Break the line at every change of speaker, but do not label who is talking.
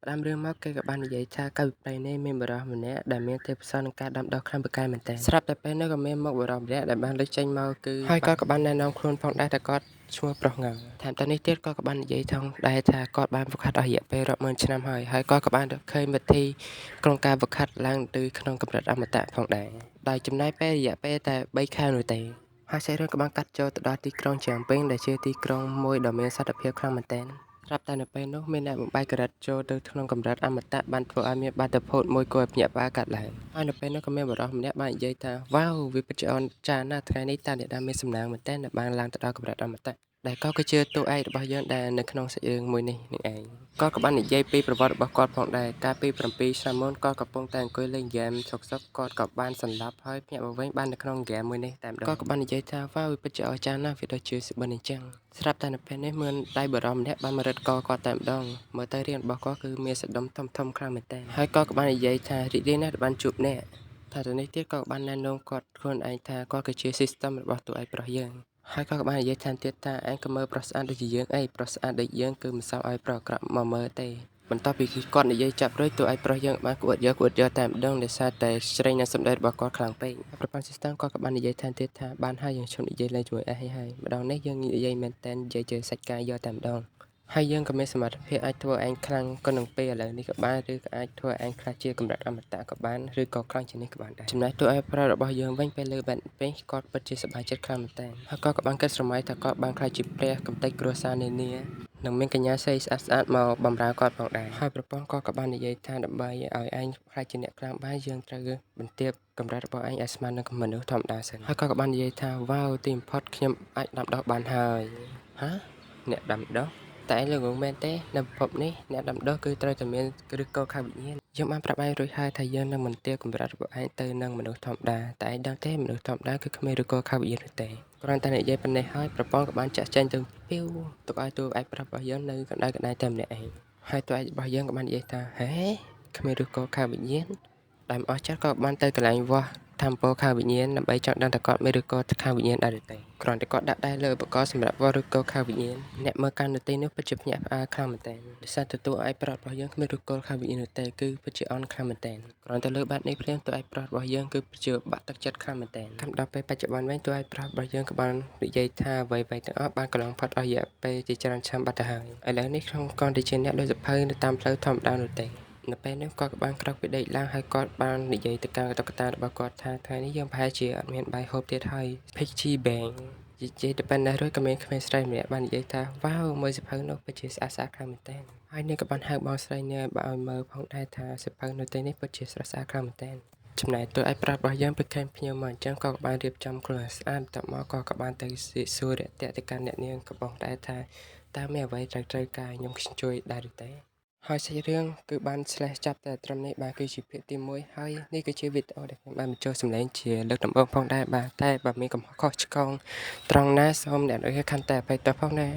ផ្ដើមរឿងមកគេក៏បាននិយាយថាកាលពីព្រេងនេះមានបុរសម្នាក់ដែលមានទេពកោសល្យក្នុងការដាំដុះខ្លាំងពូកែមែនទែនស្រាប់តែពេលនោះក៏មានមុខបុរសម្នាក់ដែលបានលេចចេញមកគឺហើយគាត់ក៏បានណែនាំខ្លួនផងដែរថាគាត់ឈ្មោះប្រុសងថែមទាំងនេះទៀតគាត់ក៏បាននិយាយថងដែរថាគាត់បានហ្វឹកហាត់អស់រយៈពេលរាប់ម៉ឺនឆ្នាំហើយគាត់ក៏បានឃើញវិធីក្នុងការហ្វឹកហាត់ឡើងទៅក្នុងកម្រិតអមតៈផងដែរដោយចំណាយពេលរយៈពេលតែ3ខែនោះទេហើយសាច់រឿងក៏បានកាត់ចូលទៅដល់ទីក្រុងជាំពេញដែលជាទីក្រុងមួយដ៏មានសន្តិភាពខ្លាំងមែនទែនស្រាប់តែនៅពេលនោះមានអ្នកបំបែកក្រិតចូលទៅក្នុងកម្រិតអមតៈបានធ្វើឲ្យមានបាតុភូតមួយគួរឲ្យភ្ញាក់ផ្អើលកាត់ឡើងហើយនៅពេលនោះក៏មានបុរសម្នាក់បាននិយាយថាវ៉ាវវាពិតជាអស្ចារ្យណាស់ថ្ងៃនេះតាអ្នកដែលមានសំណាងមែនទែនដែលបានឡើងទៅដល់កម្រិតអមតៈដែលក៏គឺជាតួឯករបស់យើងដែលនៅក្នុងសាច់រឿងមួយនេះនឹងឯងគាត់ក៏បាននិយាយពីប្រវត្តិរបស់គាត់ផងដែរកាលពី7ឆ្នាំមុនគាត់កំពុងតែអង្គុយលេងហ្គេមសុកគាត់ក៏បានសន្លប់ហើយភ្ញាក់មកវិញបាននៅក្នុងហ្គេមមួយនេះតែម្ដងគាត់ក៏បាននិយាយថាវ៉ាវវាពិតជាអស្ចារ្យណាស់វាដូចជាស្បិនអញ្ចឹងស្រាប់តែនៅពេលនេះមានដៃបុរសម្នាក់បានមករឹតកគាត់តែម្ដងមើលទៅរាងរបស់គាត់គឺមានសដុំធំខ្លាំងមែនទែនហើយគាត់ក៏បាននិយាយថារីករាយណាស់ដែលបានជួបអ្នកថាទៅនេះទៀតគាត់ក៏បានណែនាំគាត់ខ្លួនឯងថាគាត់គឺជា system របស់តួឯកប្រុសយើងហើយគាត់ក៏បាននិយាយថែមទៀតថាឯងក៏មើលប្រុសស្អាតដូចជាយើងអីប្រុសស្អាតដូចយើងគឺមិនសមឲ្យប្រុសអាក្រក់មកមើលទេបន្ទាប់ពីគាត់និយាយចាប់រួចតួឯកប្រុសយើងបានក្អួតយកតែម្ដងដោយសារតែស្រេងនិងសម្ដីរបស់គាត់ខ្លាំងពេកប្រព័ន្ធ system គាត់ក៏បាននិយាយថែមទៀតថាបានហើយយើងឈប់និយាយលេងជាមួយឯងហើយម្ដងនេះយើងនិយាយមែនតែននិយាយជាសាច់ការយកតែម្ដងហើយយើងក៏មានសមត្ថភាពអាចធ្វើឯងខ្លាំងក៏នឹងពេលឥឡូវនេះក៏បានឬក៏អាចធ្វើឯងខ្លាចជាកម្រិតអមតៈក៏បានឬក៏ខ្លាំងជាងនេះក៏បានដែរចំណែកតួឯកប្រុសរបស់យើងវិញពេលលើបែបពេកគាត់ពិតជាសប្បាយចិត្តខ្លាំងមែនតើហើយគាត់ក៏បានគិតស្រមៃថាគាត់បានខ្លាចជាព្រះកំទេចគ្រួសារនានានឹងមានកញ្ញាស្រីស្អាតមកបម្រើគាត់ផងដែរហើយប្រពន្ធគាត់ក៏បាននិយាយថាដើម្បីឲ្យឯងខ្លាចជាអ្នកខ្លាំងបានយើងត្រូវបន្ទាបកម្រិតរបស់ឯងឲ្យស្មើនឹងមនុស្សធម្មតាសិនហើយគាត់ក៏បាននិយាយថាវ៉ាវទីបំផុតខ្ញុំអាចដាំដុះបានហើយហាអ្នកដាំដុះតែឯងលោកមែនទេនៅពិភពនេះអ្នកដាំដុះគឺត្រូវតែមានឫសគល់ខាងវិញ្ញាណយើងបានប្រាប់ឯងរួចហើយថាយើងនឹងមិនទាបកម្រិតរបស់ឯងទៅនឹងមនុស្សធម្មតាតែឯងដឹងទេមនុស្សធម្មតាគឺគ្មានឫសគល់ខាងវិញ្ញាណនោះទេគ្រាន់តែនិយាយប៉ុណ្ណេះហើយប្រព័ន្ធក៏បានចាក់ចែងទៅពីវទុកឲ្យតួឯកប្រុសរបស់យើងនៅកណ្ដៅកណ្ដាលតែម្នាក់ឯងហើយតួឯករបស់យើងក៏បាននិយាយថាហេគ្មានឫសគល់ខាងវិញ្ញាណដែលអស់ចិត្តក៏បានទៅកន្លែងវាស់ធម្មពលខាងវិញ្ញាណដើម្បីចង់ដឹងថាគាត់មានឫសគល់ខាងវិញ្ញាណដែរឬទេគ្រាន់តែគាត់ដាក់ដៃលើឧបករណ៍សម្រាប់វាស់ឫសគល់ខាងវិញ្ញាណអ្នកមើលកម្មវិធីនោះពិតជាភ្ញាក់ផ្អើលខ្លាំងមែនទែនដោយសារតែតួឯកប្រុសរបស់យើងគ្មានឫសគល់ខាងវិញ្ញាណនោះទេគឺពិតជាអន់ខ្លាំងមែនទែនគ្រាន់តែលើបាត់នេះភ្លាមតួឯកប្រុសរបស់យើងគឺពិតជាបាក់ទឹកចិត្តខ្លាំងមែនទែនកម្មដល់ពេលបច្ចុប្បន្នវិញតួឯកប្រុសរបស់យើងក៏បាននិយាយថាអ្វីៗទាំងអស់បានកន្លងផុតអស់រយៈពេលជាច្រើនឆ្នាំបាត់ទៅហើយឥឡូវនេះក្នុងកនតិជាអ្នកដោយសភៅនៅតាមផ្លូវធម្មតានោះទេនៅពេលនេះគាត់ក៏បានក្រោកពីដេកឡើងហើយគាត់បាននិយាយទៅកាន់តុក្កតារបស់គាត់ថាថ្ងៃនេះយើងប្រហែលជាអត់មានបាយហូបទៀតហើយ Piggy Bank និយាយទៅប៉ុណ្ណេះរួចក៏មានក្មេងស្រីម្នាក់បាននិយាយថាវ៉ាវមើលសៀវភៅនោះពិតជាស្អាតខ្លាំងមែនទែនហើយនាងក៏បានហៅបងស្រីនាងឲ្យមើលផងដែរថាសៀវភៅនៅទីនេះពិតជាស្រស់ស្អាតខ្លាំងមែនទែនចំណែកតួឯកប្រុសរបស់យើងពេលឃើញភ្ញៀវមកអញ្ចឹងក៏បានរៀបចំខ្លួនឲ្យស្អាតបន្ទាប់មកក៏បានទៅសួររាក់ទាក់ទៅកាន់អ្នកនាងកំពុងដែរថាតើមានអ្វីត្រូវការខ្ញុំជួយដែរឬទេហើយសាច់រឿងគឺបានចាប់តែត្រឹមនេះបាទគឺជាភាគទី1ហើយនេះគឺជាវីដេអូដែលខ្ញុំបានបញ្ចូលសម្លេងជាលើកដំបូងផងដែរបាទតែបើមានកំហុសខុសឆ្គងត្រង់ណាសូមអ្នកនរខន្តីអភ័យទោសផងណា